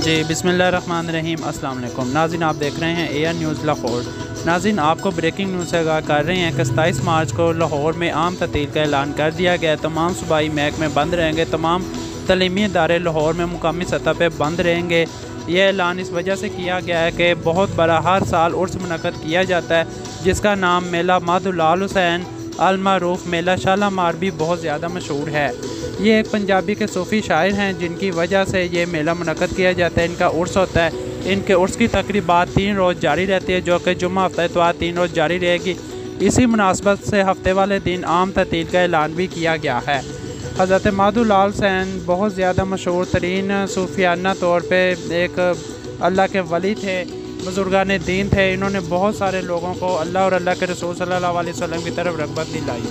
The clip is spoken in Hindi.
जी बिस्मिल्लाहिर्रहमानिर्रहीम। अस्सलाम वालेकुम नाज़रीन, आप देख रहे हैं AR न्यूज़ लाहौर। नाज़रीन, आपको ब्रेकिंग न्यूज़ से आगाह कर रहे हैं कि 27 मार्च को लाहौर में आम ततील का ऐलान कर दिया गया। तमाम सूबाई महकमे बंद रहेंगे, तमाम तलीमी इदारे लाहौर में मुकामी सतह पर बंद रहेंगे। यह ऐलान इस वजह से किया गया है कि बहुत बड़ा हर साल उर्स मुनक़द किया जाता है, जिसका नाम मेला मादुलाल हुसैन अलमारूफ मेला शालामार भी बहुत ज़्यादा मशहूर है। ये एक पंजाबी के सूफ़ी शायर हैं, जिनकी वजह से ये मेला मुनक़द किया जाता है। इनका उर्स होता है। इनके उर्स की तकरीबात 3 रोज़ जारी रहती है, जो कि जुम्मा हफ्ता इतवार 3 रोज़ जारी रहेगी। इसी मुनासबत से हफ्ते वाले दिन आम ततील का ऐलान भी किया गया है। हज़रत मादुलाल हुसैन बहुत ज़्यादा मशहूर तरीन सूफियाना तौर पर एक अल्लाह के वली थे, बुजुर्गान दीन थे। इन्होंने बहुत सारे लोगों को अल्लाह और अल्लाह के रसूल सल्लल्लाहु अलैहि वसल्लम की तरफ रग़बत दिलाई।